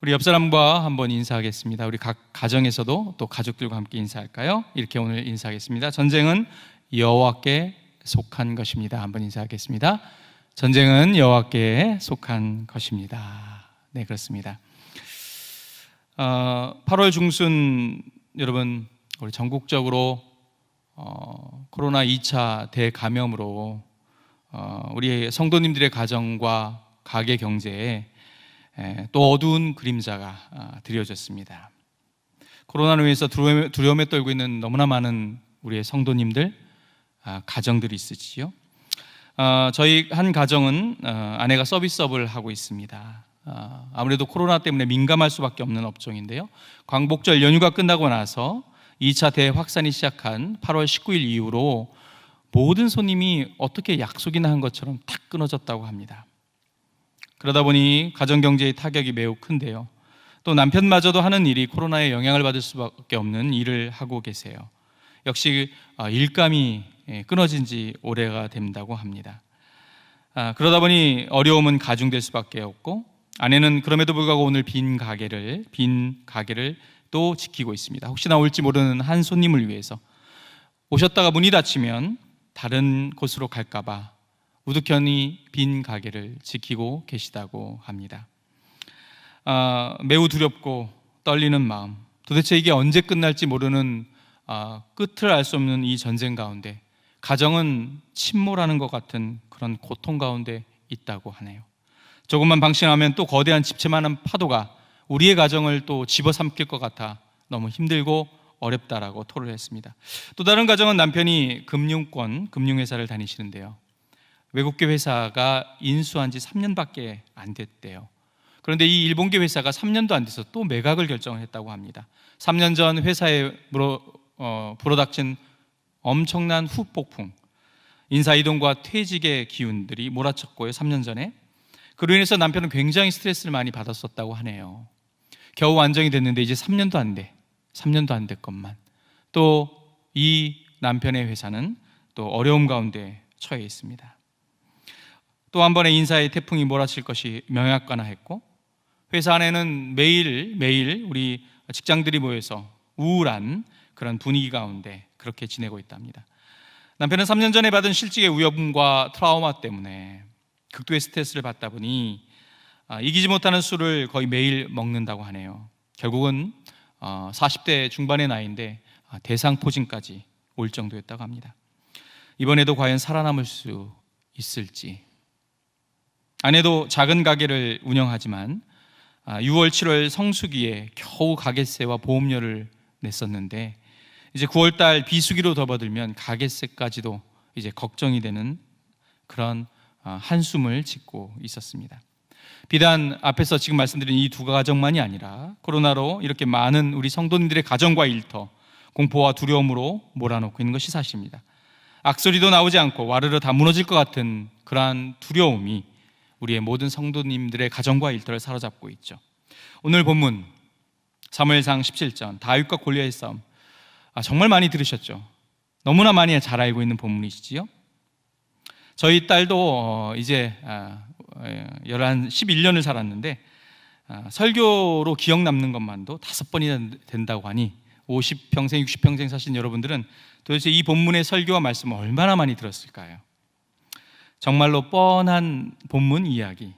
우리 옆 사람과 한번 인사하겠습니다. 우리 각 가정에서도 또 가족들과 함께 인사할까요? 이렇게 오늘 인사하겠습니다. 전쟁은 여호와께 속한 것입니다. 한번 인사하겠습니다. 전쟁은 여호와께 속한 것입니다. 네, 그렇습니다. 8월 중순 여러분, 우리 전국적으로 코로나 2차 대감염으로 우리 성도님들의 가정과 가계 경제에 또 어두운 그림자가 드려졌습니다. 코로나로 인해서 두려움에 떨고 있는 너무나 많은 우리의 성도님들, 가정들이 있으시죠. 저희 한 가정은 아내가 서비스업을 하고 있습니다. 아무래도 코로나 때문에 민감할 수밖에 없는 업종인데요. 광복절 연휴가 끝나고 나서 2차 대확산이 시작한 8월 19일 이후로 모든 손님이 어떻게 약속이나 한 것처럼 탁 끊어졌다고 합니다. 그러다 보니 가정경제의 타격이 매우 큰데요. 또 남편마저도 하는 일이 코로나에 영향을 받을 수밖에 없는 일을 하고 계세요. 역시 일감이 끊어진 지 오래가 된다고 합니다. 그러다 보니 어려움은 가중될 수밖에 없고, 아내는 그럼에도 불구하고 오늘 빈 가게를 또 지키고 있습니다. 혹시나 올지 모르는 한 손님을 위해서 오셨다가 문이 닫히면 다른 곳으로 갈까봐 우두커니 빈 가게를 지키고 계시다고 합니다. 매우 두렵고 떨리는 마음, 도대체 이게 언제 끝날지 모르는 끝을 알 수 없는 이 전쟁 가운데 가정은 침몰하는 것 같은 그런 고통 가운데 있다고 하네요. 조금만 방심하면 또 거대한 집채만한 파도가 우리의 가정을 또 집어삼킬 것 같아 너무 힘들고 어렵다라고 토로를 했습니다. 또 다른 가정은 남편이 금융회사를 다니시는데요. 외국계 회사가 인수한 지 3년밖에 안 됐대요. 그런데 이 일본계 회사가 3년도 안 돼서 또 매각을 결정을 했다고 합니다. 3년 전 회사에 불어닥친 엄청난 후폭풍, 인사이동과 퇴직의 기운들이 몰아쳤고요. 3년 전에. 그로 인해서 남편은 굉장히 스트레스를 많이 받았었다고 하네요. 겨우 안정이 됐는데 이제 3년도 안 됐건만 또 이 남편의 회사는 또 어려움 가운데 처해 있습니다. 또 한 번의 인사의 태풍이 몰아칠 것이 명약관화 했고, 회사 안에는 매일 우리 직장들이 모여서 우울한 그런 분위기 가운데 그렇게 지내고 있답니다. 남편은 3년 전에 받은 실직의 위험과 트라우마 때문에 극도의 스트레스를 받다 보니 이기지 못하는 술을 거의 매일 먹는다고 하네요. 결국은 40대 중반의 나이인데 대상포진까지 올 정도였다고 합니다. 이번에도 과연 살아남을 수 있을지. 아내도 작은 가게를 운영하지만 6월, 7월 성수기에 겨우 가게세와 보험료를 냈었는데 이제 9월달 비수기로 접어들면 가게세까지도 이제 걱정이 되는 그런 한숨을 짓고 있었습니다. 비단 앞에서 지금 말씀드린 이 두 가정만이 아니라 코로나로 이렇게 많은 우리 성도님들의 가정과 일터, 공포와 두려움으로 몰아넣고 있는 것이 사실입니다. 악소리도 나오지 않고 와르르 다 무너질 것 같은 그러한 두려움이 우리의 모든 성도님들의 가정과 일터를 사로잡고 있죠. 오늘 본문 사무엘상 17장 다윗과 골리앗의 싸움, 정말 많이 들으셨죠? 너무나 많이 잘 알고 있는 본문이시지요. 저희 딸도 이제 11년을 살았는데 설교로 기억 남는 것만도 5번이나 된다고 하니 50평생 60평생 사신 여러분들은 도대체 이 본문의 설교와 말씀을 얼마나 많이 들었을까요? 정말로 뻔한 본문 이야기.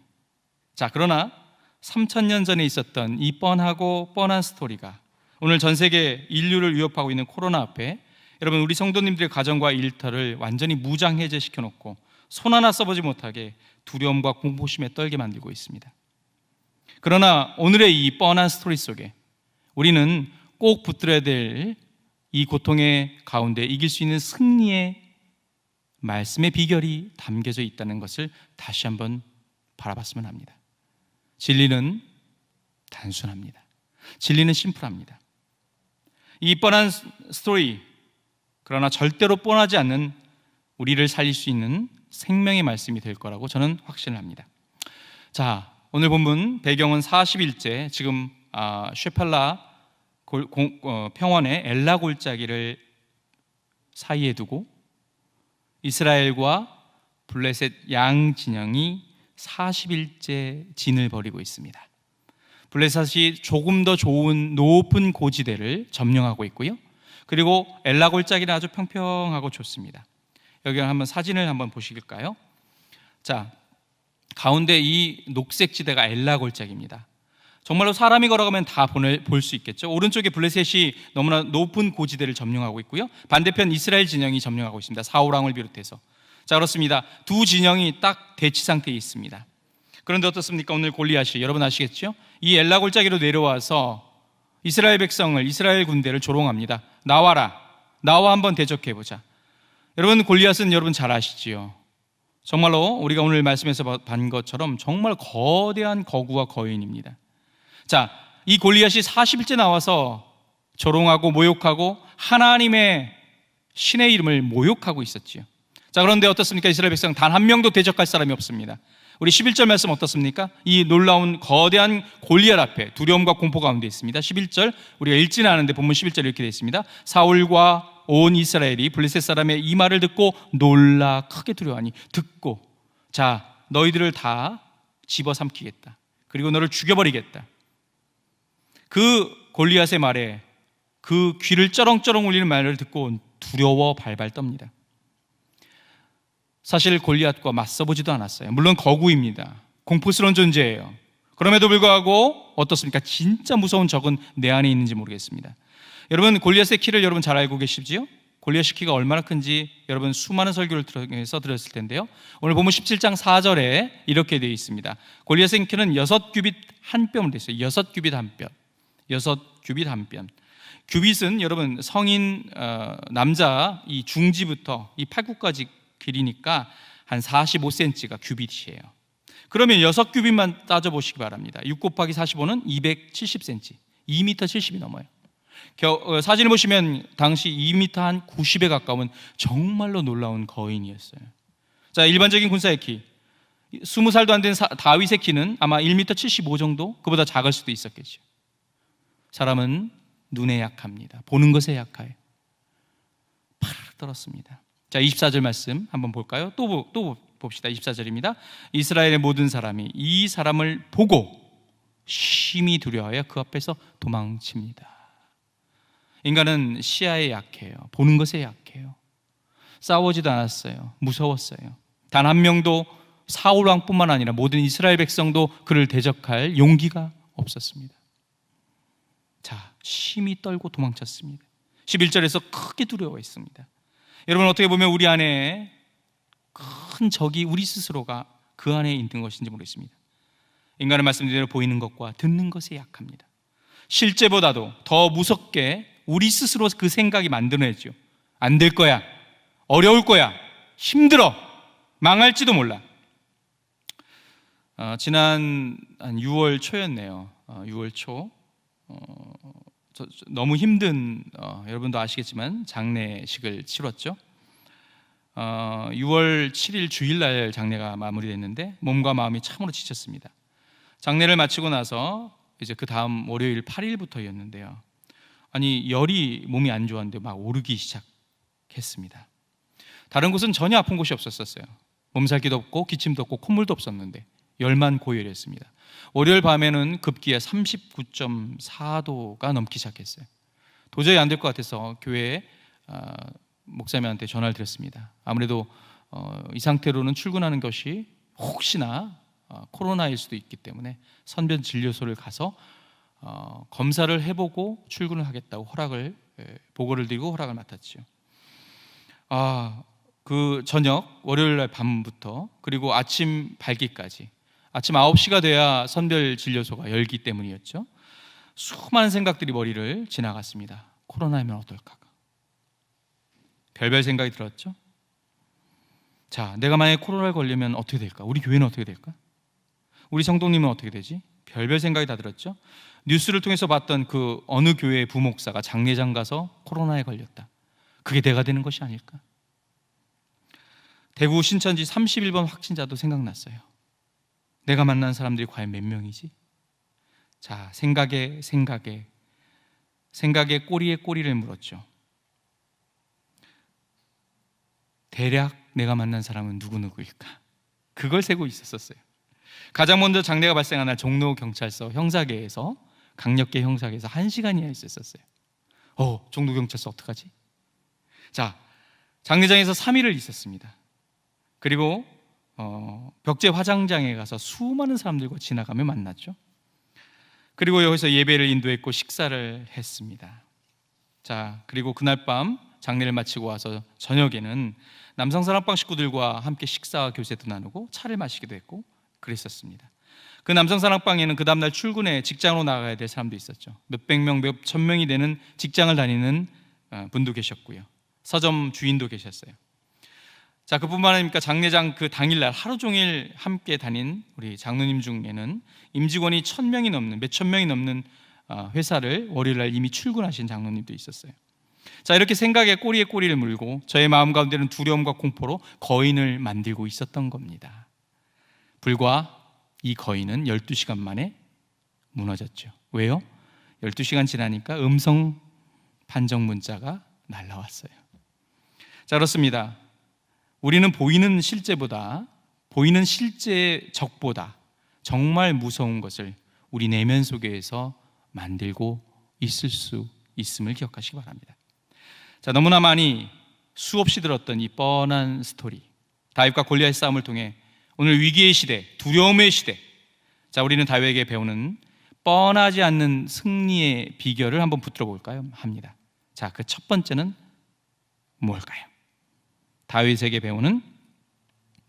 그러나 3000년 전에 있었던 이 뻔하고 뻔한 스토리가 오늘 전 세계 인류를 위협하고 있는 코로나 앞에 여러분, 우리 성도님들의 가정과 일터를 완전히 무장해제시켜 놓고 손 하나 써보지 못하게 두려움과 공포심에 떨게 만들고 있습니다. 그러나 오늘의 이 뻔한 스토리 속에 우리는 꼭 붙들어야 될 이 고통의 가운데 이길 수 있는 승리의 말씀의 비결이 담겨져 있다는 것을 다시 한번 바라봤으면 합니다. 진리는 단순합니다. 진리는 심플합니다. 이 뻔한 스토리, 그러나 절대로 뻔하지 않는 우리를 살릴 수 있는 생명의 말씀이 될 거라고 저는 확신을 합니다. 오늘 본문 배경은 40일째 지금 쉐팔라 평원의 엘라 골짜기를 사이에 두고 이스라엘과 블레셋 양 진영이 40일째 진을 벌이고 있습니다. 블레셋이 조금 더 좋은 높은 고지대를 점령하고 있고요. 그리고 엘라 골짜기는 아주 평평하고 좋습니다. 여기 한번 사진을 한번 보실까요? 자, 가운데 이 녹색 지대가 엘라 골짜기입니다. 정말로 사람이 걸어가면 다 볼 수 있겠죠. 오른쪽에 블레셋이 너무나 높은 고지대를 점령하고 있고요. 반대편 이스라엘 진영이 점령하고 있습니다. 사울왕을 비롯해서. 자, 그렇습니다. 두 진영이 딱 대치 상태에 있습니다. 그런데 어떻습니까? 오늘 골리앗이, 여러분 아시겠죠? 이 엘라 골짜기로 내려와서 이스라엘 백성을, 이스라엘 군대를 조롱합니다. 나와라, 나와 한번 대적해보자. 여러분, 골리앗은 여러분 잘 아시지요? 정말로 우리가 오늘 말씀에서 본 것처럼 정말 거대한 거구와 거인입니다. 자, 이 골리앗이 40일째 나와서 조롱하고 모욕하고 하나님의 신의 이름을 모욕하고 있었지요. 자, 그런데 어떻습니까? 이스라엘 백성 단 한 명도 대적할 사람이 없습니다. 우리 11절 말씀 어떻습니까? 이 놀라운 거대한 골리앗 앞에 두려움과 공포 가운데 있습니다. 11절 우리가 읽지는 않은데 본문 11절 이렇게 되어 있습니다. 사울과 온 이스라엘이 블레셋 사람의 이 말을 듣고 놀라 크게 두려워하니, 듣고, 자, 너희들을 다 집어삼키겠다. 그리고 너를 죽여버리겠다. 그 골리앗의 말에, 그 귀를 쩌렁쩌렁 울리는 말을 듣고 두려워 발발 떱니다. 사실 골리앗과 맞서보지도 않았어요. 물론 거구입니다. 공포스러운 존재예요. 그럼에도 불구하고 어떻습니까? 진짜 무서운 적은 내 안에 있는지 모르겠습니다. 여러분, 골리앗의 키를 여러분 잘 알고 계시지요? 골리앗의 키가 얼마나 큰지 여러분 수많은 설교를 통해서 들었을 텐데요. 오늘 보면 17장 4절에 이렇게 되어 있습니다. 골리앗의 키는 6규빗 한 뼘으로 되어 있어요. 6규빗 한 뼘. 6규빗 한 뼘. 규빗은 여러분 성인 남자 이 중지부터 이 팔굽까지 길이니까 한 45cm가 규빗이에요. 그러면 6규빗만 따져보시기 바랍니다. 6 곱하기 45는 270cm, 2m 70이 넘어요. 사진을 보시면 당시 2m 한 90에 가까운 정말로 놀라운 거인이었어요. 자, 일반적인 군사의 키, 20살도 안 된 다윗의 키는 아마 1m 75 정도, 그보다 작을 수도 있었겠죠. 사람은 눈에 약합니다. 보는 것에 약해요. 파르르 떨었습니다. 자, 24절 말씀 한번 볼까요? 또 봅시다. 24절입니다. 이스라엘의 모든 사람이 이 사람을 보고 심히 두려워하여 그 앞에서 도망칩니다. 인간은 시야에 약해요. 보는 것에 약해요. 싸우지도 않았어요. 무서웠어요. 단 한 명도 사울 왕뿐만 아니라 모든 이스라엘 백성도 그를 대적할 용기가 없었습니다. 자, 심히 떨고 도망쳤습니다. 11절에서 크게 두려워했습니다. 여러분, 어떻게 보면 우리 안에 큰 적이 우리 스스로가 그 안에 있는 것인지 모르겠습니다. 인간의 말씀대로 보이는 것과 듣는 것에 약합니다. 실제보다도 더 무섭게 우리 스스로 그 생각이 만들어내죠. 안 될 거야, 어려울 거야, 힘들어, 망할지도 몰라. 지난 한 6월 초였네요. 6월 초 너무 힘든 여러분도 아시겠지만 장례식을 치렀죠. 6월 7일 주일날 장례가 마무리됐는데 몸과 마음이 참으로 지쳤습니다. 장례를 마치고 나서 이제 그 다음 월요일 8일부터였는데요. 아니, 열이 몸이 안 좋았는데 막 오르기 시작했습니다. 다른 곳은 전혀 아픈 곳이 없었어요. 몸살기도 없고 기침도 없고 콧물도 없었는데 열만 고열이었습니다. 월요일 밤에는 급기야 39.4도가 넘기 시작했어요. 도저히 안 될 것 같아서 교회에 목사님한테 전화를 드렸습니다. 아무래도 이 상태로는 출근하는 것이 혹시나 코로나일 수도 있기 때문에 선변 진료소를 가서 검사를 해보고 출근을 하겠다고 보고를 드리고 허락을 맡았죠. 그 저녁 월요일 날 밤부터 그리고 아침 밝기까지, 아침 9시가 돼야 선별 진료소가 열기 때문이었죠. 수많은 생각들이 머리를 지나갔습니다. 코로나면 어떨까? 별별 생각이 들었죠. 자, 내가 만약에 코로나에 걸리면 어떻게 될까? 우리 교회는 어떻게 될까? 우리 성도님은 어떻게 되지? 별별 생각이 다 들었죠. 뉴스를 통해서 봤던 그 어느 교회의 부목사가 장례장 가서 코로나에 걸렸다. 그게 내가 되는 것이 아닐까? 대구 신천지 31번 확진자도 생각났어요. 내가 만난 사람들이 과연 몇 명이지? 자, 생각에 꼬리에 꼬리를 물었죠. 대략 내가 만난 사람은 누구일까? 그걸 세고 있었어요. 가장 먼저 장례가 발생한 날 종로 경찰서 형사계에서, 강력계 형사계에서 1시간이나 있었어요. 종로 경찰서 어떡하지? 자, 장례장에서 3일을 있었습니다. 그리고 벽제 화장장에 가서 수많은 사람들과 지나가며 만났죠. 그리고 여기서 예배를 인도했고 식사를 했습니다. 자, 그리고 그날 밤 장례를 마치고 와서 저녁에는 남성사랑방 식구들과 함께 식사와 교제도 나누고 차를 마시기도 했고 그랬었습니다. 그 남성사랑방에는 그 다음날 출근해 직장으로 나가야 될 사람도 있었죠. 몇백 명, 몇천 명이 되는 직장을 다니는 분도 계셨고요. 서점 주인도 계셨어요. 자, 그뿐만 아니라 장례장 그 당일날 하루 종일 함께 다닌 우리 장로님 중에는 임직원이 1,000명이 넘는, 몇천 명이 넘는 회사를 월요일날 이미 출근하신 장로님도 있었어요. 자, 이렇게 생각에 꼬리에 꼬리를 물고 저의 마음 가운데는 두려움과 공포로 거인을 만들고 있었던 겁니다. 불과 이 거인은 12시간 만에 무너졌죠. 왜요? 12시간 지나니까 음성 판정 문자가 날라왔어요. 자, 그렇습니다. 우리는 보이는 실제의 적보다 정말 무서운 것을 우리 내면 속에서 만들고 있을 수 있음을 기억하시기 바랍니다. 자, 너무나 많이 수없이 들었던 이 뻔한 스토리, 다윗과 골리앗의 싸움을 통해 오늘 위기의 시대, 두려움의 시대, 자, 우리는 다윗에게 배우는 뻔하지 않는 승리의 비결을 한번 붙들어 볼까요? 합니다. 자, 그 첫 번째는 뭘까요? 다윗에게 배우는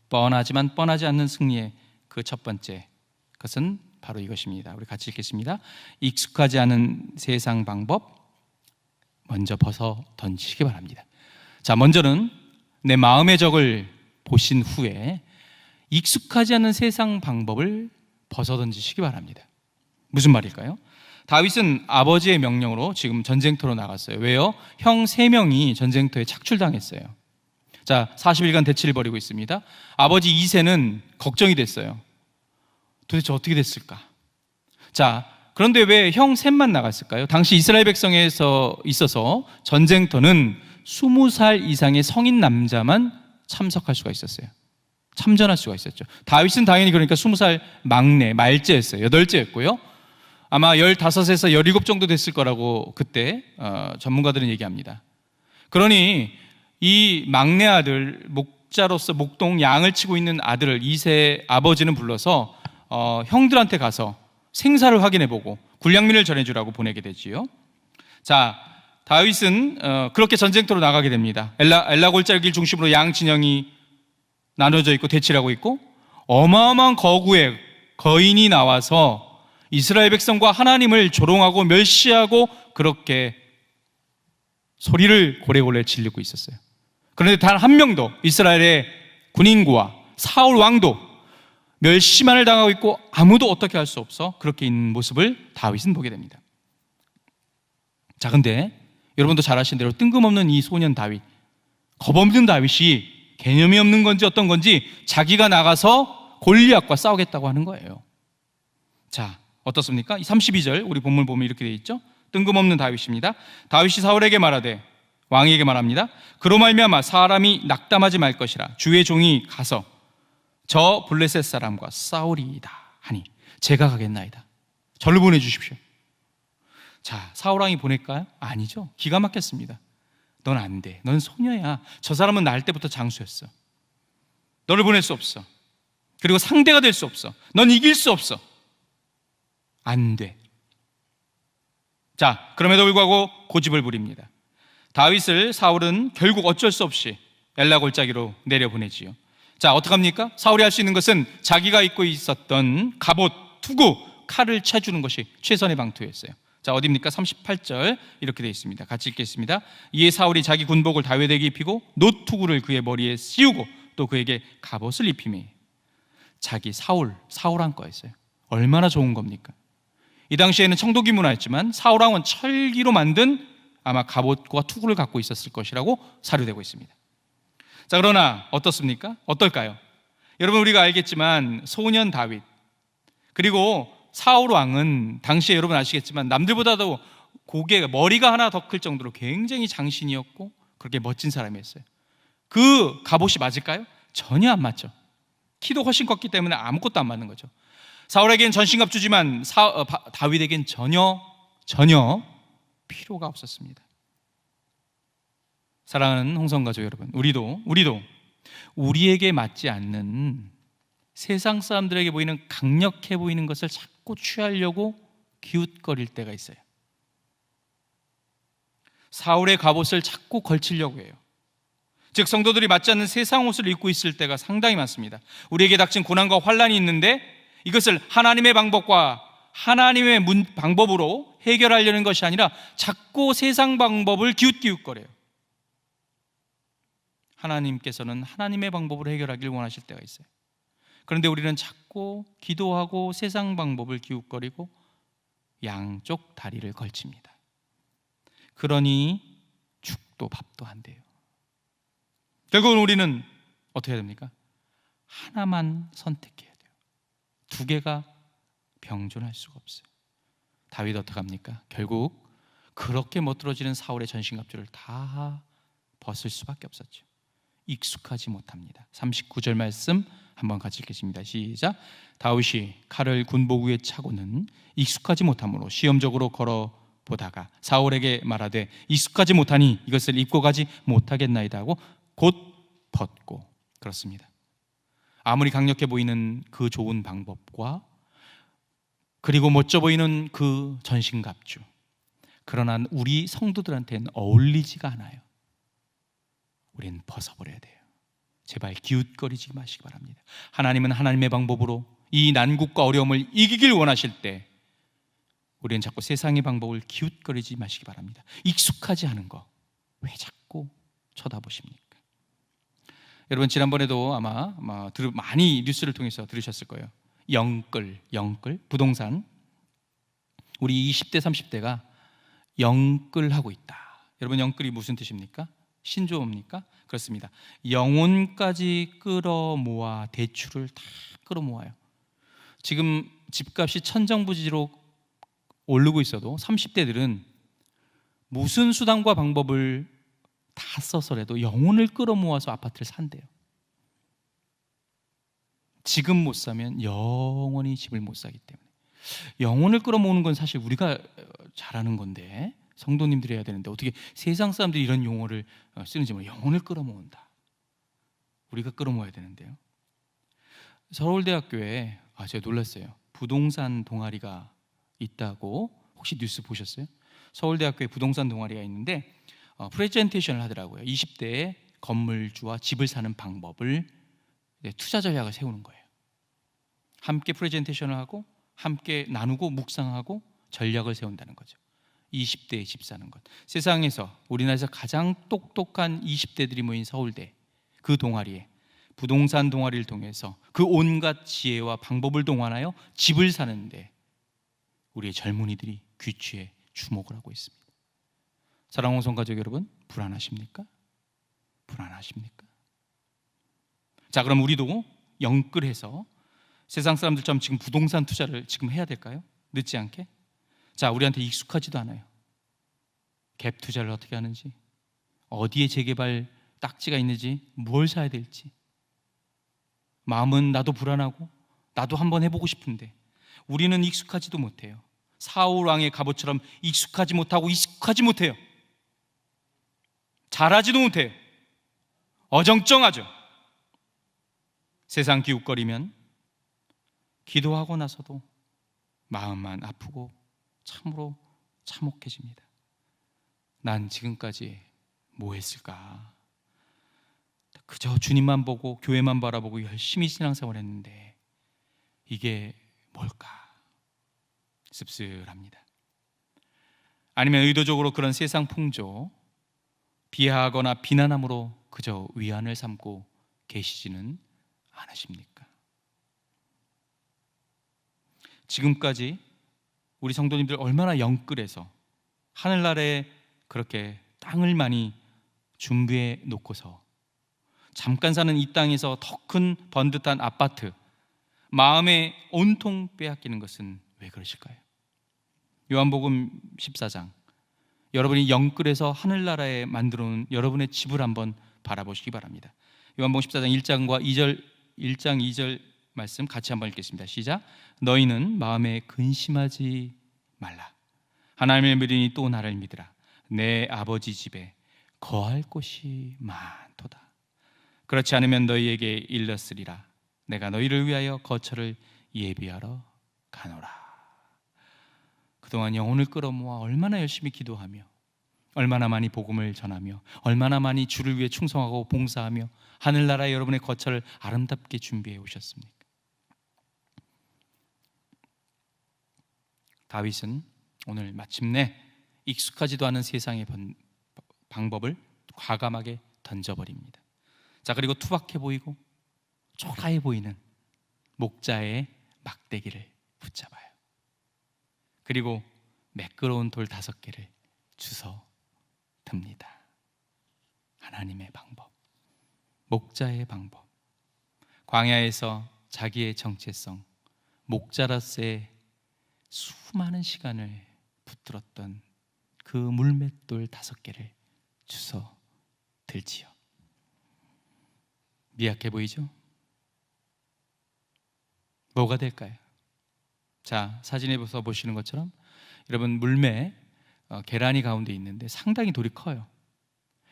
뻔하지만 뻔하지 않는 승리의 그 첫 번째, 그것은 바로 이것입니다. 우리 같이 읽겠습니다. 익숙하지 않은 세상 방법 먼저 벗어 던지시기 바랍니다. 자, 먼저는 내 마음의 적을 보신 후에 익숙하지 않은 세상 방법을 벗어 던지시기 바랍니다. 무슨 말일까요? 다윗은 아버지의 명령으로 지금 전쟁터로 나갔어요. 왜요? 형 3명이 전쟁터에 착출당했어요. 자, 40일간 대치를 벌이고 있습니다. 아버지 이새는 걱정이 됐어요. 도대체 어떻게 됐을까? 자, 그런데 왜 형 셋만 나갔을까요? 당시 이스라엘 백성에서 있어서 전쟁터는 20살 이상의 성인 남자만 참석할 수가 있었어요. 참전할 수가 있었죠. 다윗은 당연히 그러니까 20살 막내, 말째였어요. 8째였고요. 아마 15에서 17 정도 됐을 거라고 그때 전문가들은 얘기합니다. 그러니 이 막내 아들, 목자로서 목동 양을 치고 있는 아들을 이세 아버지는 불러서 형들한테 가서 생사를 확인해보고 군량미를 전해주라고 보내게 되지요. 자, 다윗은 그렇게 전쟁터로 나가게 됩니다. 엘라 골짜기를 중심으로 양 진영이 나눠져 있고 대치를 하고 있고 어마어마한 거구에 거인이 나와서 이스라엘 백성과 하나님을 조롱하고 멸시하고 그렇게 소리를 고래고래 지르고 있었어요. 그런데 단 한 명도 이스라엘의 군인과 사울 왕도 멸시만을 당하고 있고 아무도 어떻게 할 수 없어 그렇게 있는 모습을 다윗은 보게 됩니다. 자, 근데 여러분도 잘 아시는 대로 뜬금없는 이 소년 다윗, 겁없는 다윗이 개념이 없는 건지 어떤 건지 자기가 나가서 골리앗과 싸우겠다고 하는 거예요. 자, 어떻습니까? 32절 우리 본문 보면 이렇게 되어 있죠. 뜬금없는 다윗입니다. 다윗이 사울에게 말하되, 왕에게 말합니다. 그로 말미암아 사람이 낙담하지 말 것이라 주의 종이 가서 저 블레셋 사람과 싸우리이다 하니 제가 가겠나이다. 저를 보내주십시오. 자, 사울왕이 보낼까요? 아니죠. 기가 막혔습니다. 넌 안 돼. 넌 소녀야. 저 사람은 날 때부터 장수였어. 너를 보낼 수 없어. 그리고 상대가 될 수 없어. 넌 이길 수 없어. 안 돼. 자, 그럼에도 불구하고 고집을 부립니다. 다윗을 사울은 결국 어쩔 수 없이 엘라 골짜기로 내려보내지요. 자, 어떡합니까? 사울이 할 수 있는 것은 자기가 입고 있었던 갑옷, 투구, 칼을 채주는 것이 최선의 방투였어요. 자, 어디입니까? 38절 이렇게 되어 있습니다. 같이 읽겠습니다. 이에 사울이 자기 군복을 다윗에게 입히고 놋투구를 그의 머리에 씌우고 또 그에게 갑옷을 입히매 자기 사울왕 거였어요. 얼마나 좋은 겁니까? 이 당시에는 청동기 문화였지만 사울왕은 철기로 만든 아마 갑옷과 투구를 갖고 있었을 것이라고 사료되고 있습니다. 자, 그러나 어떻습니까? 어떨까요? 여러분, 우리가 알겠지만 소년 다윗 그리고 사울 왕은 당시에 여러분 아시겠지만 남들보다도 머리가 하나 더 클 정도로 굉장히 장신이었고 그렇게 멋진 사람이었어요. 그 갑옷이 맞을까요? 전혀 안 맞죠. 키도 훨씬 컸기 때문에 아무것도 안 맞는 거죠. 사울에겐 전신갑 주지만 다윗에겐 전혀 필요가 없었습니다. 사랑하는 홍성가족 여러분, 우리도 우리에게 맞지 않는 세상 사람들에게 보이는 강력해 보이는 것을 자꾸 취하려고 기웃거릴 때가 있어요. 사울의 갑옷을 자꾸 걸치려고 해요. 즉 성도들이 맞지 않는 세상 옷을 입고 있을 때가 상당히 많습니다. 우리에게 닥친 고난과 환난이 있는데 이것을 하나님의 방법과 하나님의 방법으로 해결하려는 것이 아니라 자꾸 세상 방법을 기웃기웃거려요. 하나님께서는 하나님의 방법으로 해결하길 원하실 때가 있어요. 그런데 우리는 자꾸 기도하고 세상 방법을 기웃거리고 양쪽 다리를 걸칩니다. 그러니 죽도 밥도 안 돼요. 결국은 우리는 어떻게 해야 됩니까? 하나만 선택해야 돼요. 두 개가 병존할 수가 없어요. 다윗 어떡합니까? 결국 그렇게 멋들어지는 사울의 전신갑주를 다 벗을 수밖에 없었죠. 익숙하지 못합니다. 39절 말씀 한번 같이 읽겠습니다. 시작. 다윗이 칼을 군복 위에 차고는 익숙하지 못함으로 시험적으로 걸어보다가 사울에게 말하되 익숙하지 못하니 이것을 입고 가지 못하겠나이다 하고 곧 벗고. 그렇습니다. 아무리 강력해 보이는 그 좋은 방법과 그리고 멋져 보이는 그 전신갑주, 그러나 우리 성도들한테는 어울리지가 않아요. 우리는 벗어버려야 돼요. 제발 기웃거리지 마시기 바랍니다. 하나님은 하나님의 방법으로 이 난국과 어려움을 이기길 원하실 때 우리는 자꾸 세상의 방법을 기웃거리지 마시기 바랍니다. 익숙하지 않은 거 왜 자꾸 쳐다보십니까? 여러분 지난번에도 아마 많이 뉴스를 통해서 들으셨을 거예요. 영끌 부동산, 우리 20대 30대가 영끌하고 있다. 여러분 영끌이 무슨 뜻입니까? 신조어입니까? 그렇습니다. 영혼까지 끌어모아 대출을 다 끌어모아요. 지금 집값이 천정부지로 오르고 있어도 30대들은 무슨 수단과 방법을 다 써서라도 영혼을 끌어모아서 아파트를 산대요. 지금 못 사면 영원히 집을 못 사기 때문에. 영혼을 끌어모으는 건 사실 우리가 잘하는 건데, 성도님들이 해야 되는데 어떻게 세상 사람들이 이런 용어를 쓰는지 몰라요. 영혼을 끌어모은다. 우리가 끌어모아야 되는데요. 서울대학교에 제가 놀랐어요. 부동산 동아리가 있다고 혹시 뉴스 보셨어요? 서울대학교에 부동산 동아리가 있는데 프레젠테이션을 하더라고요. 20대의 건물주와 집을 사는 방법을 투자 전략을 세우는 거예요. 함께 프레젠테이션을 하고 함께 나누고 묵상하고 전략을 세운다는 거죠. 20대에 집 사는 것. 세상에서 우리나라에서 가장 똑똑한 20대들이 모인 서울대 그 동아리에 부동산 동아리를 통해서 그 온갖 지혜와 방법을 동원하여 집을 사는데 우리의 젊은이들이 귀취해 주목을 하고 있습니다. 사랑하는 성가족 여러분, 불안하십니까? 불안하십니까? 자, 그럼 우리도 영끌해서 세상 사람들처럼 지금 부동산 투자를 지금 해야 될까요? 늦지 않게? 자, 우리한테 익숙하지도 않아요. 갭 투자를 어떻게 하는지, 어디에 재개발 딱지가 있는지, 뭘 사야 될지. 마음은 나도 불안하고 나도 한번 해보고 싶은데 우리는 익숙하지도 못해요. 사울 왕의 갑옷처럼 익숙하지 못하고 익숙하지 못해요. 잘하지도 못해요. 어정쩡하죠. 세상 기웃거리면 기도하고 나서도 마음만 아프고 참으로 참혹해집니다. 난 지금까지 뭐 했을까? 그저 주님만 보고 교회만 바라보고 열심히 신앙생활 했는데 이게 뭘까? 씁쓸합니다. 아니면 의도적으로 그런 세상 풍조 비하하거나 비난함으로 그저 위안을 삼고 계시지는 않으십니까? 지금까지 우리 성도님들 얼마나 영끌해서 하늘나라에 그렇게 땅을 많이 준비해 놓고서 잠깐 사는 이 땅에서 더 큰 번듯한 아파트, 마음에 온통 빼앗기는 것은 왜 그러실까요? 요한복음 14장, 여러분이 영끌해서 하늘나라에 만들어 놓은 여러분의 집을 한번 바라보시기 바랍니다. 요한복음 14장 1장과 2절 1장 2절 말씀 같이 한번 읽겠습니다. 시작. 너희는 마음에 근심하지 말라. 하나님을 믿으니 또 나를 믿으라. 내 아버지 집에 거할 곳이 많도다. 그렇지 않으면 너희에게 일렀으리라. 내가 너희를 위하여 거처를 예비하러 가노라. 그동안 영혼을 끌어모아 얼마나 열심히 기도하며, 얼마나 많이 복음을 전하며, 얼마나 많이 주를 위해 충성하고 봉사하며 하늘나라에 여러분의 거처를 아름답게 준비해 오셨습니까? 다윗은 오늘 마침내 익숙하지도 않은 세상의 방법을 과감하게 던져버립니다. 자, 그리고 투박해 보이고 초라해 보이는 목자의 막대기를 붙잡아요. 그리고 매끄러운 돌 5개를 주워 듭니다. 하나님의 방법, 목자의 방법, 광야에서 자기의 정체성, 목자로서의 수많은 시간을 붙들었던 그 물맷돌 5개를 주워 들지요. 미약해 보이죠? 뭐가 될까요? 자, 사진에서 보시는 것처럼 여러분 물매 계란이 가운데 있는데 상당히 돌이 커요.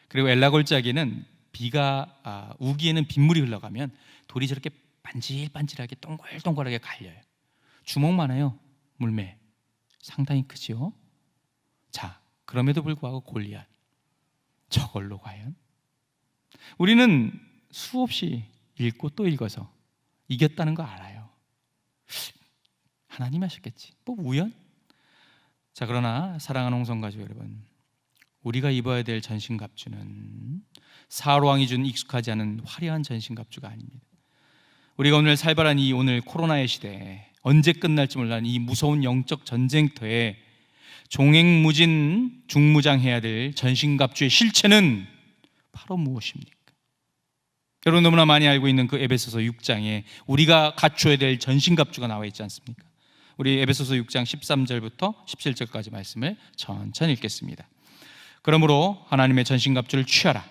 그리고 엘라골짜기는 비가 우기에는 빗물이 흘러가면 돌이 저렇게 반질반질하게 동글동글하게 갈려요. 주먹만해요. 물매 상당히 크죠. 자, 그럼에도 불구하고 골리앗, 저걸로 과연 우리는 수없이 읽고 또 읽어서 이겼다는 거 알아요. 하나님이 하셨겠지, 뭐 우연? 자, 그러나 사랑하는 홍성가족 여러분, 우리가 입어야 될 전신갑주는 사로왕이 준 익숙하지 않은 화려한 전신갑주가 아닙니다. 우리가 오늘 살벌한 이 오늘 코로나의 시대에 언제 끝날지 몰라는 이 무서운 영적 전쟁터에 종횡무진 중무장해야 될 전신갑주의 실체는 바로 무엇입니까? 여러분 너무나 많이 알고 있는 그 에베소서 6장에 우리가 갖춰야 될 전신갑주가 나와 있지 않습니까? 우리 에베소서 6장 13절부터 17절까지 말씀을 천천히 읽겠습니다. 그러므로 하나님의 전신갑주를 취하라.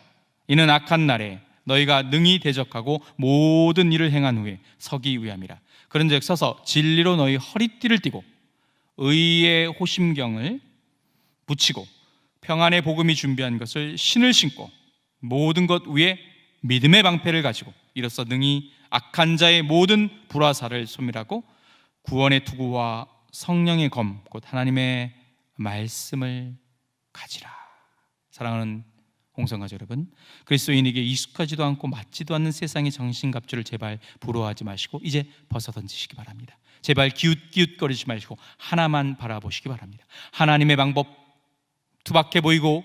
이는 악한 날에 너희가 능히 대적하고 모든 일을 행한 후에 서기 위함이라. 그런즉 서서 진리로 너희 허리띠를 띠고 의의 호심경을 붙이고 평안의 복음이 준비한 것을 신을 신고 모든 것 위에 믿음의 방패를 가지고 이로써 능히 악한 자의 모든 불화살을 소멸하고 구원의 투구와 성령의 검 곧 하나님의 말씀을 가지라. 사랑하는 홍성가족 여러분, 그리스도인에게 익숙하지도 않고 맞지도 않는 세상의 정신갑주를 제발 부러워하지 마시고 이제 벗어 던지시기 바랍니다. 제발 기웃기웃거리지 마시고 하나만 바라보시기 바랍니다. 하나님의 방법, 투박해 보이고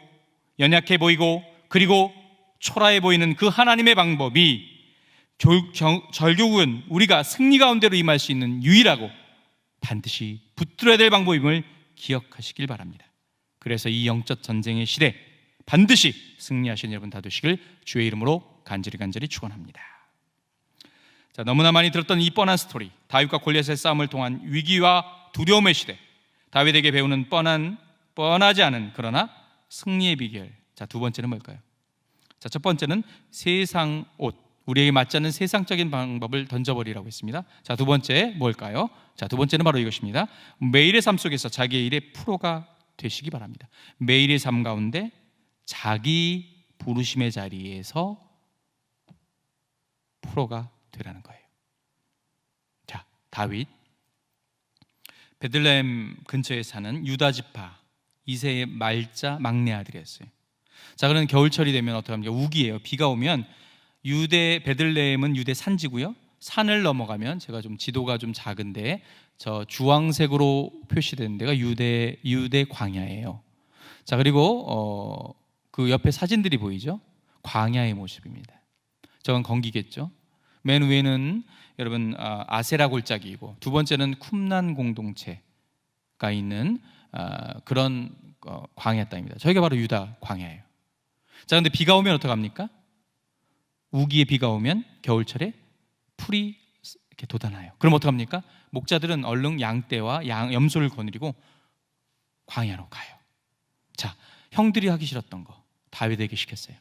연약해 보이고 그리고 초라해 보이는 그 하나님의 방법이 결국은 우리가 승리 가운데로 임할 수 있는 유일하고 반드시 붙들어야 될 방법임을 기억하시길 바랍니다. 그래서 이 영적 전쟁의 시대 반드시 승리하시는 여러분 다 되시길 주의 이름으로 간절히 축원합니다. 자, 너무나 많이 들었던 이 뻔한 스토리, 다윗과 골리앗의 싸움을 통한 위기와 두려움의 시대, 다윗에게 배우는 뻔하지 않은 그러나 승리의 비결. 자, 두 번째는 뭘까요? 자, 첫 번째는 세상 옷, 우리에게 맞지 않는 세상적인 방법을 던져버리라고 했습니다. 자, 두 번째 뭘까요? 자, 두 번째는 바로 이것입니다. 매일의 삶 속에서 자기의 일의 프로가 되시기 바랍니다. 매일의 삶 가운데 자기 부르심의 자리에서 프로가 되라는 거예요. 자, 다윗 베들레헴 근처에 사는 유다 지파 2세의 말자 막내 아들이었어요. 자, 그러면 겨울철이 되면 어떻게 합니까? 우기예요. 비가 오면 베들레헴은 유대 산지고요. 산을 넘어가면 제가 좀 지도가 좀 작은데 저 주황색으로 표시된 데가 유대 광야예요. 자, 그리고 그 옆에 사진들이 보이죠? 광야의 모습입니다. 저건 건기겠죠. 맨 위에는 여러분 아세라 골짜기이고 두 번째는 쿰난 공동체가 있는 그런 광야 땅입니다. 저희가 바로 유다 광야예요. 자, 근데 비가 오면 어떡합니까? 우기에 비가 오면 겨울철에 풀이 이렇게 돋아나요. 그럼 어떡합니까? 목자들은 얼른 양떼와 염소를 거느리고 광야로 가요. 자, 형들이 하기 싫었던 거 다윗에게 시켰어요.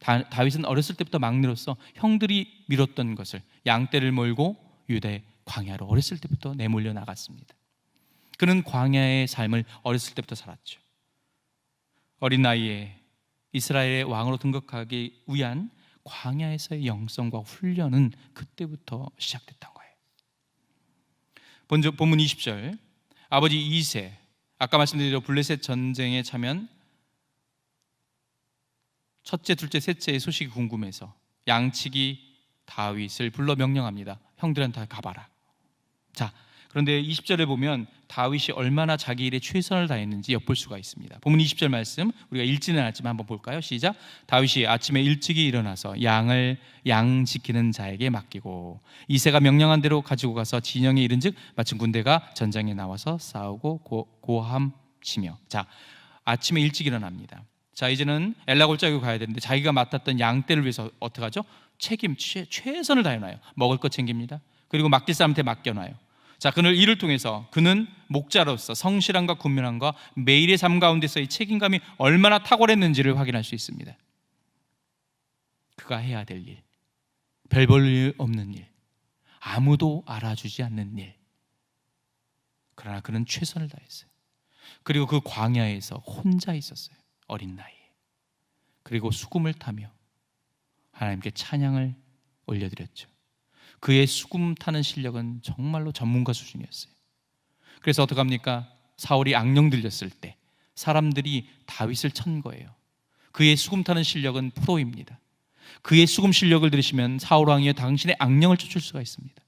다윗은 어렸을 때부터 막내로서 형들이 미뤘던 것을 양떼를 몰고 유다의 광야로 어렸을 때부터 내몰려 나갔습니다. 그는 광야의 삶을 어렸을 때부터 살았죠. 어린 나이에 이스라엘의 왕으로 등극하기 위한 광야에서의 영성과 훈련은 그때부터 시작됐던 거예요. 본문 20절, 아버지 이세, 아까 말씀드린 대로 블레셋 전쟁에 참여한 첫째, 둘째, 셋째의 소식이 궁금해서 양치기 다윗을 불러 명령합니다. 형들한테 가봐라. 자, 그런데 20절에 보면 다윗이 얼마나 자기 일에 최선을 다했는지 엿볼 수가 있습니다. 본문 20절 말씀 우리가 읽지는 않았지만 한번 볼까요? 시작. 다윗이 아침에 일찍이 일어나서 양 지키는 자에게 맡기고 이새가 명령한 대로 가지고 가서 진영에 이른즉 마침 군대가 전장에 나와서 싸우고 고함치며. 자, 아침에 일찍 일어납니다. 자, 이제는 엘라 골짜기로 가야 되는데 자기가 맡았던 양떼를 위해서 어떻게 하죠? 최선을 다해놔요. 먹을 것 챙깁니다. 그리고 맡길 사람한테 맡겨놔요. 자, 그는 이를 통해서 그는 목자로서 성실함과 군면함과 매일의 삶 가운데서의 책임감이 얼마나 탁월했는지를 확인할 수 있습니다. 그가 해야 될 일, 별 볼 일 없는 일, 아무도 알아주지 않는 일. 그러나 그는 최선을 다했어요. 그리고 그 광야에서 혼자 있었어요. 어린 나이에. 그리고 수금을 타며 하나님께 찬양을 올려드렸죠. 그의 수금 타는 실력은 정말로 전문가 수준이었어요. 그래서 어떡합니까? 사울이 악령 들렸을 때 사람들이 다윗을 천 거예요. 그의 수금 타는 실력은 프로입니다. 그의 수금 실력을 들으시면 사울 왕이여 당신의 악령을 쫓을 수가 있습니다.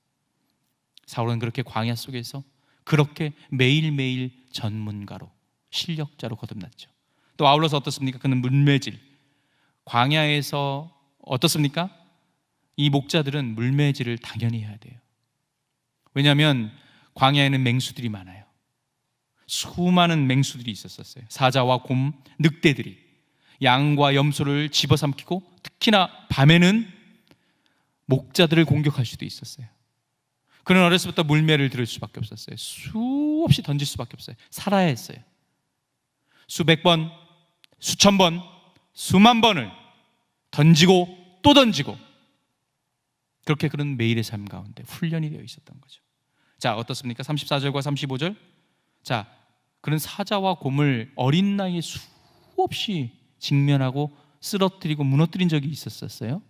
사울은 그렇게 광야 속에서 그렇게 매일매일 전문가로 실력자로 거듭났죠. 또 아울러서 어떻습니까? 그는 물매질, 광야에서 어떻습니까? 이 목자들은 물매질을 당연히 해야 돼요. 왜냐하면 광야에는 맹수들이 많아요. 수많은 맹수들이 있었어요. 사자와 곰, 늑대들이 양과 염소를 집어삼키고 특히나 밤에는 목자들을 공격할 수도 있었어요. 그는 어렸을 때부터 물매를 들을 수밖에 없었어요. 수없이 던질 수밖에 없어요. 살아야 했어요. 수백 번, 수천 번, 수만 번을 던지고 또 던지고, 그렇게 그런 매일의 삶 가운데 훈련이 되어 있었던 거죠. 자, 어떻습니까? 34절과 35절. 자, 그런 사자와 곰을 어린 나이에 수없이 직면하고 쓰러뜨리고 무너뜨린 적이 있었어요.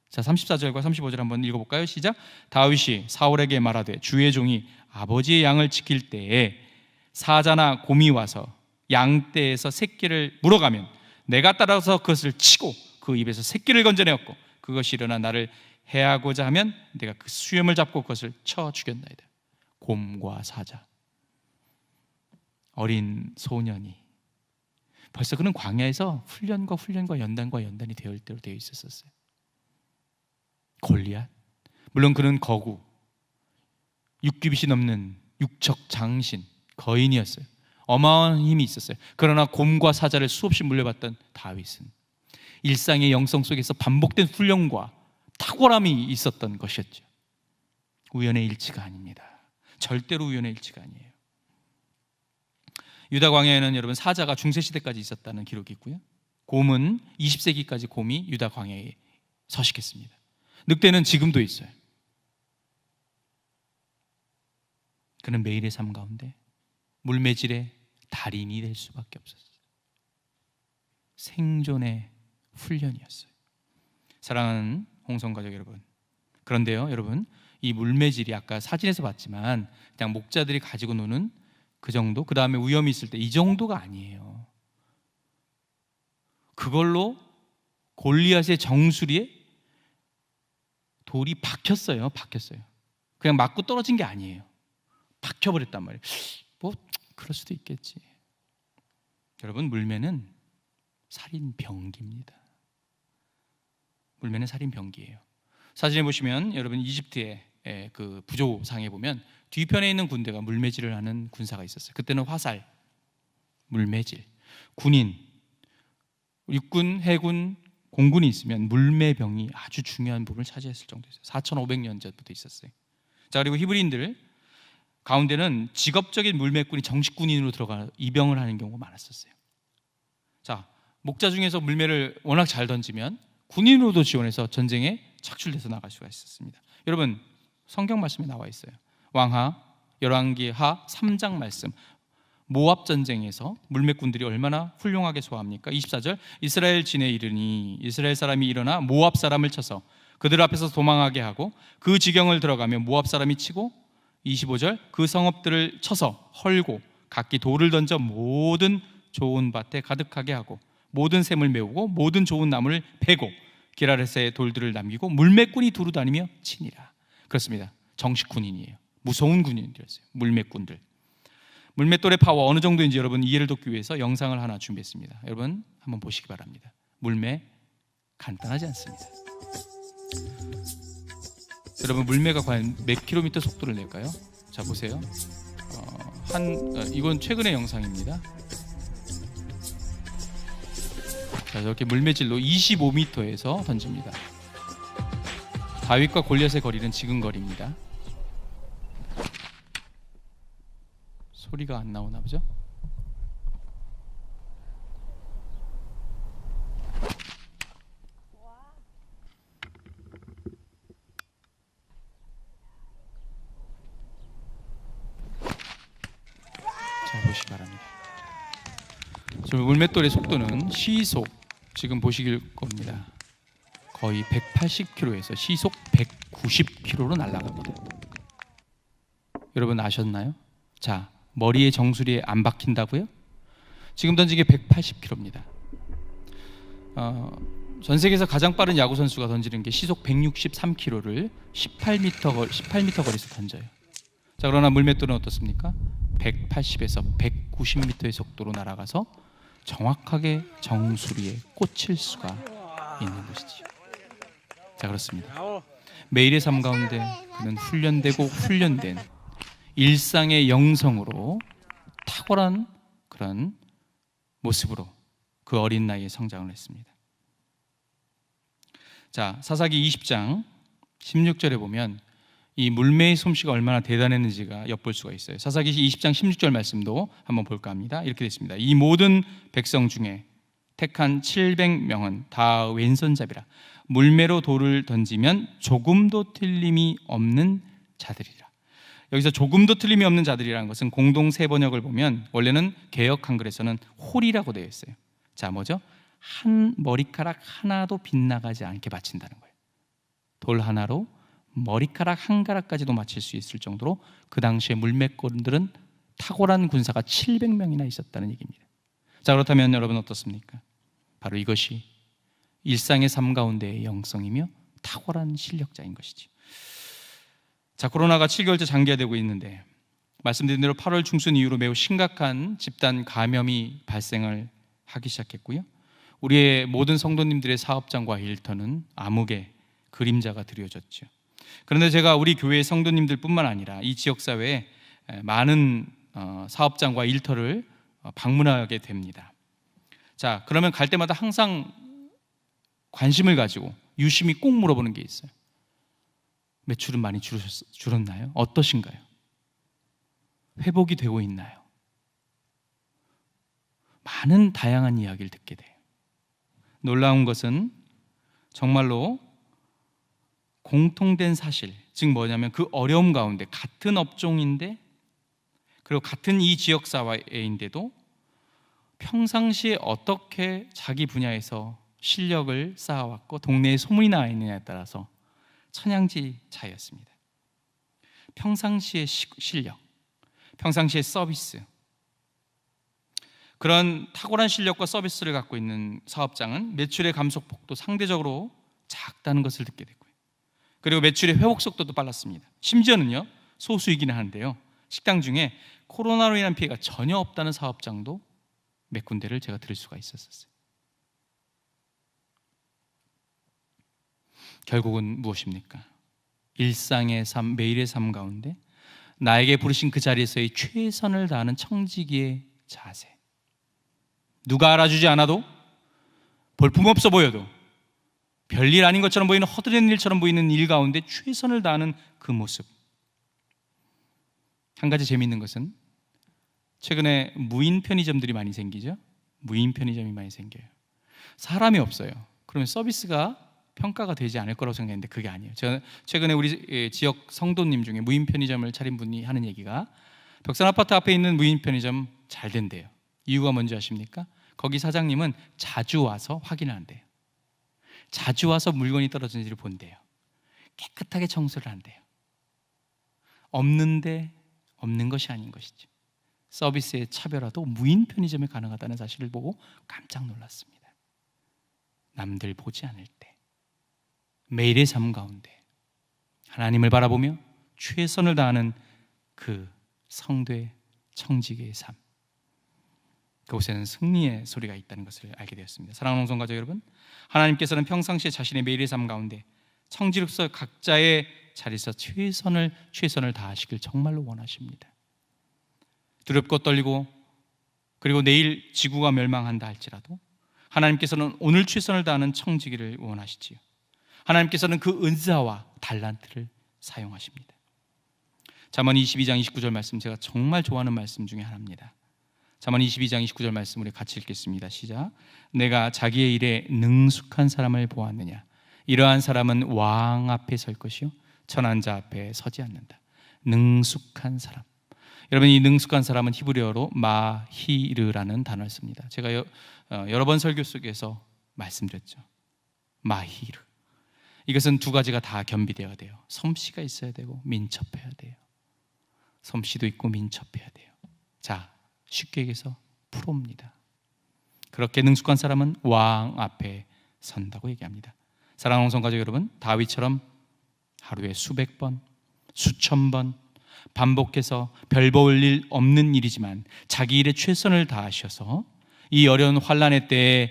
자, 34절과 35절 한번 읽어볼까요? 시작. 다윗이 사울에게 말하되 주의 종이 아버지의 양을 지킬 때에 사자나 곰이 와서 양떼에서 새끼를 물어가면 내가 따라서 그것을 치고 그 입에서 새끼를 건져내었고 그것이 일어나 나를 해하고자 하면 내가 그 수염을 잡고 그것을 쳐 죽였나이다. 곰과 사자, 어린 소년이 벌써 그는 광야에서 훈련과 연단이 되어 있었어요. 골리앗, 물론 그는 거구, 육규빗이 넘는 육척 장신, 거인이었어요. 어마어마한 힘이 있었어요. 그러나 곰과 사자를 수없이 물려봤던 다윗은 일상의 영성 속에서 반복된 훈련과 탁월함이 있었던 것이었죠. 우연의 일치가 아닙니다. 절대로 우연의 일치가 아니에요. 유다 광야에는 여러분 사자가 중세시대까지 있었다는 기록이 있고요. 곰은 20세기까지 곰이 유다 광야에 서식했습니다. 늑대는 지금도 있어요. 그는 매일의 삶 가운데 물매질의 달인이 될 수밖에 없었어요. 생존의 훈련이었어요. 사랑하는 홍성가족 여러분, 그런데요 여러분, 이 물매질이 아까 사진에서 봤지만 그냥 목자들이 가지고 노는 그 정도, 그 다음에 위험이 있을 때 이 정도가 아니에요. 그걸로 골리앗의 정수리에 돌이 박혔어요. 그냥 맞고 떨어진 게 아니에요. 박혀버렸단 말이에요. 뭐 그럴 수도 있겠지. 여러분, 물매는 살인병기입니다. 물매는 살인병기예요. 사진에 보시면 여러분 이집트의 그 부조상에 보면 뒤편에 있는 군대가 물매질을 하는 군사가 있었어요. 그때는 화살, 물매질, 군인, 육군, 해군, 공군이 있으면 물매병이 아주 중요한 부분을 차지했을 정도였어요. 4,500년 전부터 있었어요. 자, 그리고 히브리인들 가운데는 직업적인 물매꾼이 정식 군인으로 들어가 입영을 하는 경우가 많았었어요. 자, 목자 중에서 물매를 워낙 잘 던지면 군인으로도 지원해서 전쟁에 착출돼서 나갈 수가 있었습니다. 여러분, 성경 말씀에 나와 있어요. 왕하 열왕기하 3장 말씀. 모압 전쟁에서 물매꾼들이 얼마나 훌륭하게 소화합니까? 24절, 이스라엘 진에 이르니 이스라엘 사람이 일어나 모압 사람을 쳐서 그들 앞에서 도망하게 하고 그 지경을 들어가며 모압 사람이 치고, 25절, 그 성읍들을 쳐서 헐고 각기 돌을 던져 모든 좋은 밭에 가득하게 하고 모든 샘을 메우고 모든 좋은 나무를 베고 기라렛의 돌들을 남기고 물매꾼이 두루 다니며 치니라. 그렇습니다. 정식 군인이에요. 무서운 군인들이었어요. 물매꾼들. 물맷돌의 파워 어느 정도인지 여러분 이해를 돕기 위해서 영상을 하나 준비했습니다. 여러분 한번 보시기 바랍니다. 물매 간단하지 않습니다. 여러분, 물매가 과연 몇 킬로미터 속도를 낼까요? 자, 보세요. 이건 최근의 영상입니다. 자, 이렇게 물매질로 25m에서 던집니다. 다윗과 골리앗의 거리는 지금 거리입니다. 소리가 안 나오나 보죠? 자, 보시기 바랍니다. 물맷돌의 속도는 시속, 지금 보시길 겁니다, 거의 180km에서 시속 190km로 날아갑니다. 여러분 아셨나요? 자, 머리에 정수리에 안 박힌다고요? 지금 던진 게 180km입니다. 전 세계에서 가장 빠른 야구 선수가 던지는 게 시속 163km를 18m 거리에서 던져요. 자, 그러나 물맷돌은 어떻습니까? 180에서 190m의 속도로 날아가서 정확하게 정수리에 꽂힐 수가 있는 것이지요. 자, 그렇습니다. 매일의 삶 가운데 그는 훈련되고 훈련된 일상의 영성으로 탁월한 그런 모습으로 그 어린 나이에 성장을 했습니다. 자, 사사기 20장 16절에 보면 이 물매의 솜씨가 얼마나 대단했는지가 엿볼 수가 있어요. 사사기 20장 16절 말씀도 한번 볼까 합니다. 이렇게 됐습니다. 이 모든 백성 중에 택한 700명은 다 왼손잡이라 물매로 돌을 던지면 조금도 틀림이 없는 자들이라. 여기서 조금도 틀림이 없는 자들이라는 것은 공동 세 번역을 보면 원래는 개역 한글에서는 홀이라고 되어 있어요. 자, 뭐죠? 한 머리카락 하나도 빗나가지 않게 받친다는 거예요. 돌 하나로 머리카락 한 가락까지도 맞힐 수 있을 정도로 그 당시에 물매꾼들은 탁월한 군사가 700명이나 있었다는 얘기입니다. 자, 그렇다면 여러분 어떻습니까? 바로 이것이 일상의 삶 가운데의 영성이며 탁월한 실력자인 것이죠. 자, 코로나가 7개월째 장기화되고 있는데 말씀드린 대로 8월 중순 이후로 매우 심각한 집단 감염이 발생을 하기 시작했고요. 우리의 모든 성도님들의 사업장과 일터는 암흑의 그림자가 드리워졌죠. 그런데 제가 우리 교회의 성도님들 뿐만 아니라 이 지역사회에 많은 사업장과 일터를 방문하게 됩니다. 자, 그러면 갈 때마다 항상 관심을 가지고 유심히 꼭 물어보는 게 있어요. 매출은 많이 줄었나요? 어떠신가요? 회복이 되고 있나요? 많은 다양한 이야기를 듣게 돼요. 놀라운 것은 정말로 공통된 사실, 즉 뭐냐면 그 어려움 가운데 같은 업종인데 그리고 같은 이 지역사회인데도 평상시에 어떻게 자기 분야에서 실력을 쌓아왔고 동네에 소문이 나 있느냐에 따라서 천양지 차이였습니다. 평상시의 실력, 평상시의 서비스, 그런 탁월한 실력과 서비스를 갖고 있는 사업장은 매출의 감소폭도 상대적으로 작다는 것을 듣게 됐고요. 그리고 매출의 회복 속도도 빨랐습니다. 심지어는요, 소수이기는 한데요, 식당 중에 코로나로 인한 피해가 전혀 없다는 사업장도 몇 군데를 제가 들을 수가 있었어요. 결국은 무엇입니까? 일상의 삶, 매일의 삶 가운데 나에게 부르신 그 자리에서의 최선을 다하는 청지기의 자세. 누가 알아주지 않아도, 볼품없어 보여도, 별일 아닌 것처럼 보이는 허드렛 일처럼 보이는 일 가운데 최선을 다하는 그 모습. 한 가지 재미있는 것은 최근에 무인 편의점들이 많이 생기죠. 무인 편의점이 많이 생겨요. 사람이 없어요. 그러면 서비스가 평가가 되지 않을 거라고 생각했는데 그게 아니에요. 제가 최근에 우리 지역 성도님 중에 무인 편의점을 차린 분이 하는 얘기가 벽산 아파트 앞에 있는 무인 편의점 잘 된대요. 이유가 뭔지 아십니까? 거기 사장님은 자주 와서 확인을 한대요. 자주 와서 물건이 떨어진지를 본대요. 깨끗하게 청소를 한대요. 없는데 없는 것이 아닌 것이죠. 서비스의 차별화도 무인 편의점에 가능하다는 사실을 보고 깜짝 놀랐습니다. 남들 보지 않을 때 매일의 삶 가운데 하나님을 바라보며 최선을 다하는 그 성도의 청지기의 삶, 그곳에는 승리의 소리가 있다는 것을 알게 되었습니다. 사랑하는 성가족 여러분, 하나님께서는 평상시에 자신의 매일의 삶 가운데 청지로서 각자의 자리에서 최선을 다하시길 정말로 원하십니다. 두렵고 떨리고 그리고 내일 지구가 멸망한다 할지라도 하나님께서는 오늘 최선을 다하는 청지기를 원하시지요. 하나님께서는 그 은사와 달란트를 사용하십니다. 잠언 22장 29절 말씀, 제가 정말 좋아하는 말씀 중에 하나입니다. 잠언 22장 29절 말씀 우리 같이 읽겠습니다. 시작. 내가 자기의 일에 능숙한 사람을 보았느냐? 이러한 사람은 왕 앞에 설 것이요 천한 자 앞에 서지 않는다. 능숙한 사람. 여러분, 이 능숙한 사람은 히브리어로 마히르라는 단어를 씁니다. 제가 여러 번 설교 속에서 말씀드렸죠. 마히르. 이것은 두 가지가 다 겸비되어야 돼요. 솜씨가 있어야 되고 민첩해야 돼요. 솜씨도 있고 민첩해야 돼요. 자, 쉽게 얘기해서 프로입니다. 그렇게 능숙한 사람은 왕 앞에 선다고 얘기합니다. 사랑하는 성가족 여러분, 다윗처럼 하루에 수백 번, 수천 번 반복해서 별 볼 일 없는 일이지만 자기 일에 최선을 다하셔서 이 어려운 환난의 때에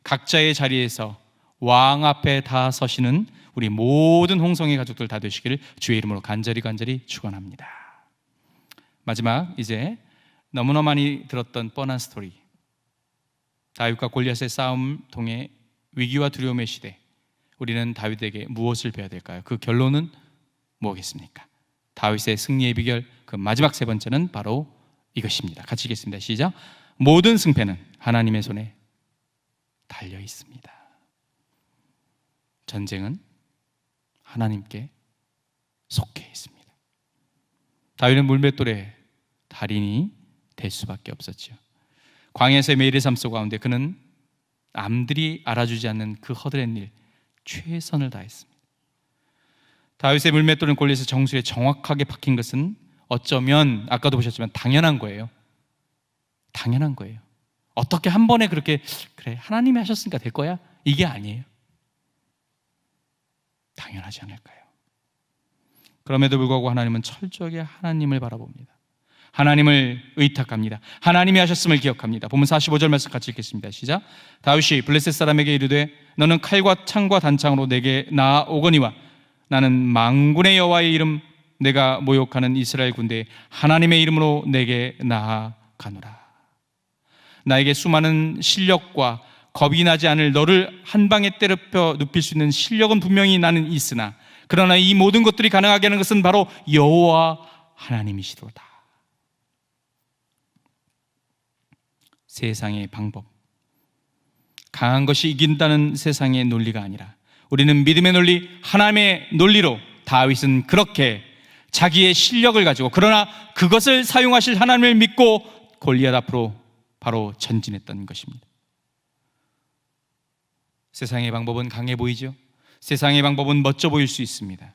각자의 자리에서 왕 앞에 다 서시는 우리 모든 홍성의 가족들 다 되시기를 주의 이름으로 간절히 축원합니다. 마지막, 이제 너무나 많이 들었던 뻔한 스토리, 다윗과 골리앗의 싸움 통해 위기와 두려움의 시대, 우리는 다윗에게 무엇을 배워야 될까요? 그 결론은 뭐겠습니까? 다윗의 승리의 비결, 그 마지막 세 번째는 바로 이것입니다. 같이 읽겠습니다. 시작. 모든 승패는 하나님의 손에 달려 있습니다. 전쟁은 하나님께 속해 있습니다. 다윗은 물맷돌의 달인이 될 수밖에 없었죠. 광야에서의 매일의 삶 속 가운데 그는 남들이 알아주지 않는 그 허드렛 일 최선을 다했습니다. 다윗의 물맷돌은 골리앗의 정수리에 정확하게 박힌 것은 어쩌면 아까도 보셨지만 당연한 거예요. 당연한 거예요. 어떻게 한 번에 그렇게 그래 하나님이 하셨으니까 될 거야? 이게 아니에요. 당연하지 않을까요? 그럼에도 불구하고 하나님은 철저하게 하나님을 바라봅니다. 하나님을 의탁합니다. 하나님이 하셨음을 기억합니다. 보면 45절 말씀 같이 읽겠습니다. 시작. 다윗이 블레셋 사람에게 이르되 너는 칼과 창과 단창으로 내게 나아오거니와 나는 만군의 여호와의 이름 내가 모욕하는 이스라엘 군대에 하나님의 이름으로 내게 나아가노라. 나에게 수많은 실력과 겁이 나지 않을 너를 한 방에 때려 눕힐 수 있는 실력은 분명히 나는 있으나 그러나 이 모든 것들이 가능하게 하는 것은 바로 여호와 하나님이시로다. 세상의 방법, 강한 것이 이긴다는 세상의 논리가 아니라 우리는 믿음의 논리, 하나님의 논리로 다윗은 그렇게 자기의 실력을 가지고 그러나 그것을 사용하실 하나님을 믿고 골리앗 앞으로 바로 전진했던 것입니다. 세상의 방법은 강해 보이죠? 세상의 방법은 멋져 보일 수 있습니다.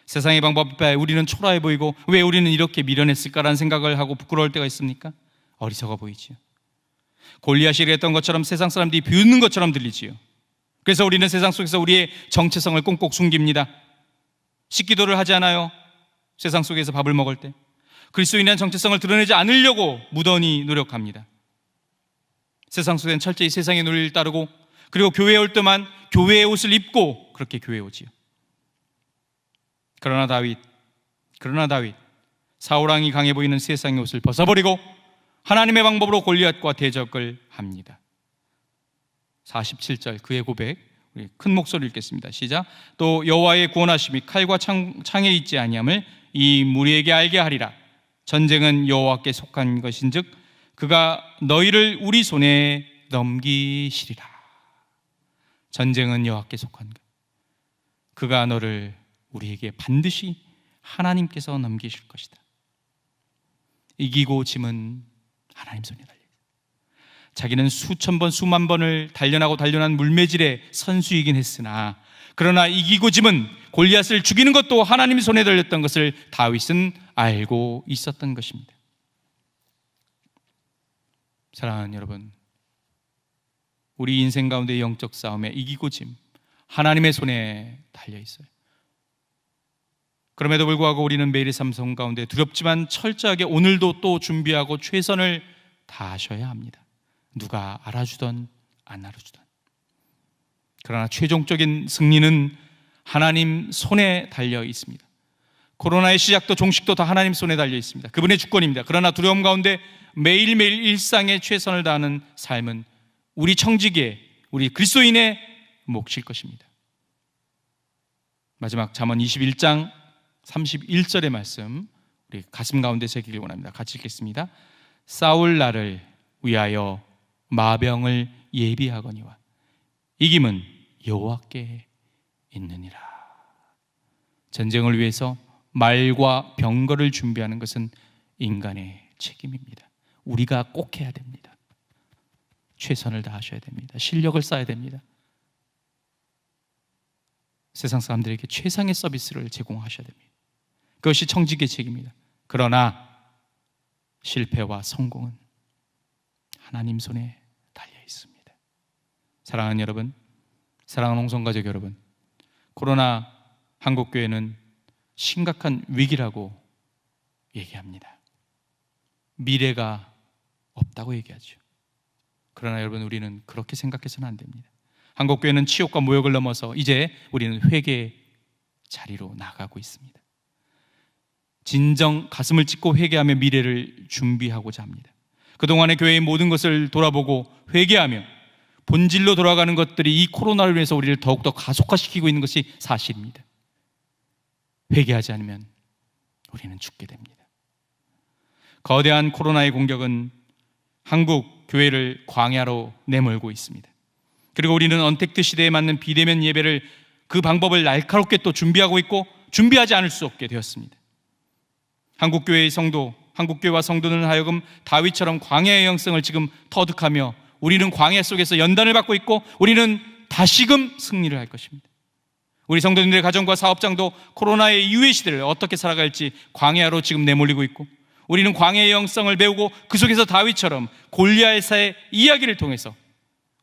세상의 방법에 우리는 초라해 보이고 왜 우리는 이렇게 미련했을까라는 생각을 하고 부끄러울 때가 있습니까? 어리석어 보이지요. 골리앗이 했던 것처럼 세상 사람들이 비웃는 것처럼 들리지요. 그래서 우리는 세상 속에서 우리의 정체성을 꽁꽁 숨깁니다. 식기도를 하지 않아요. 세상 속에서 밥을 먹을 때 그리스도인의 정체성을 드러내지 않으려고 무던히 노력합니다. 세상 속에는 철저히 세상의 논리를 따르고 그리고 교회에 올 때만 교회의 옷을 입고 그렇게 교회에 오지요. 그러나 다윗 사울왕이 강해 보이는 세상의 옷을 벗어버리고 하나님의 방법으로 골리앗과 대적을 합니다. 47절 그의 고백, 우리 큰 목소리로 읽겠습니다. 시작. 또 여호와의 구원하심이 칼과 창에 있지 아니함을 이 무리에게 알게 하리라. 전쟁은 여호와께 속한 것인즉 그가 너희를 우리 손에 넘기시리라. 전쟁은 여호와께 속한 것. 그가 너를 우리에게 반드시 하나님께서 넘기실 것이다. 이기고 짐은 하나님 손에 달려 있다. 자기는 수천 번 수만 번을 단련한 물매질의 선수이긴 했으나, 그러나 이기고 짐은 골리앗을 죽이는 것도 하나님 손에 달렸던 것을 다윗은 알고 있었던 것입니다. 사랑하는 여러분, 우리 인생 가운데 영적 싸움에 이기고 짐, 하나님의 손에 달려 있어요. 그럼에도 불구하고 우리는 매일의 삶 가운데 두렵지만 철저하게 오늘도 또 준비하고 최선을 다하셔야 합니다. 누가 알아주던 안 알아주던. 그러나 최종적인 승리는 하나님 손에 달려 있습니다. 코로나의 시작도 종식도 다 하나님 손에 달려 있습니다. 그분의 주권입니다. 그러나 두려움 가운데 매일매일 일상에 최선을 다하는 삶은 우리 청지기의, 우리 그리스도인의 몫일 것입니다. 마지막 잠언 21장 31절의 말씀, 우리 가슴 가운데 새기길 원합니다. 같이 읽겠습니다. 싸울 날을 위하여 마병을 예비하거니와 이김은 여호와께 있느니라. 전쟁을 위해서 말과 병거를 준비하는 것은 인간의 책임입니다. 우리가 꼭 해야 됩니다. 최선을 다하셔야 됩니다. 실력을 쌓아야 됩니다. 세상 사람들에게 최상의 서비스를 제공하셔야 됩니다. 그것이 청지기의 책임입니다. 그러나 실패와 성공은 하나님 손에 달려 있습니다. 사랑하는 여러분, 사랑하는 홍성가족 여러분, 코로나 한국교회는 심각한 위기라고 얘기합니다. 미래가 없다고 얘기하죠. 그러나 여러분, 우리는 그렇게 생각해서는 안 됩니다. 한국교회는 치욕과 모욕을 넘어서 이제 우리는 회개의 자리로 나가고 있습니다. 진정 가슴을 찢고 회개하며 미래를 준비하고자 합니다. 그동안의 교회의 모든 것을 돌아보고 회개하며 본질로 돌아가는 것들이 이 코로나로 인해서 우리를 더욱더 가속화시키고 있는 것이 사실입니다. 회개하지 않으면 우리는 죽게 됩니다. 거대한 코로나의 공격은 한국 교회를 광야로 내몰고 있습니다. 그리고 우리는 언택트 시대에 맞는 비대면 예배를, 그 방법을 날카롭게 또 준비하고 있고 준비하지 않을 수 없게 되었습니다. 한국교회의 성도, 한국교회와 성도는 하여금 다윗처럼 광야의 영성을 지금 터득하며 우리는 광야 속에서 연단을 받고 있고 우리는 다시금 승리를 할 것입니다. 우리 성도님들의 가정과 사업장도 코로나의 이후의 시대를 어떻게 살아갈지 광야로 지금 내몰리고 있고, 우리는 광야의 영성을 배우고 그 속에서 다윗처럼 골리앗의 이야기를 통해서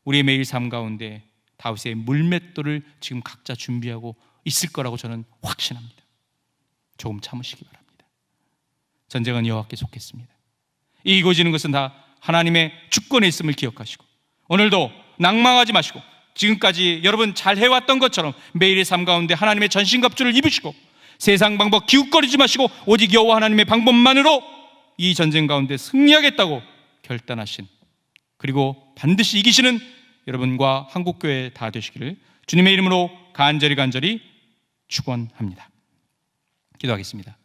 우리의 매일 삶 가운데 다윗의 물맷돌을 지금 각자 준비하고 있을 거라고 저는 확신합니다. 조금 참으시기 바랍니다. 전쟁은 여호와께 속했습니다. 이기고 지는 것은 다 하나님의 주권에 있음을 기억하시고, 오늘도 낭망하지 마시고 지금까지 여러분 잘 해왔던 것처럼 매일의 삶 가운데 하나님의 전신갑주를 입으시고 세상 방법 기웃거리지 마시고 오직 여호와 하나님의 방법만으로 이 전쟁 가운데 승리하겠다고 결단하신, 그리고 반드시 이기시는 여러분과 한국교회 다 되시기를 주님의 이름으로 간절히 축원합니다. 기도하겠습니다.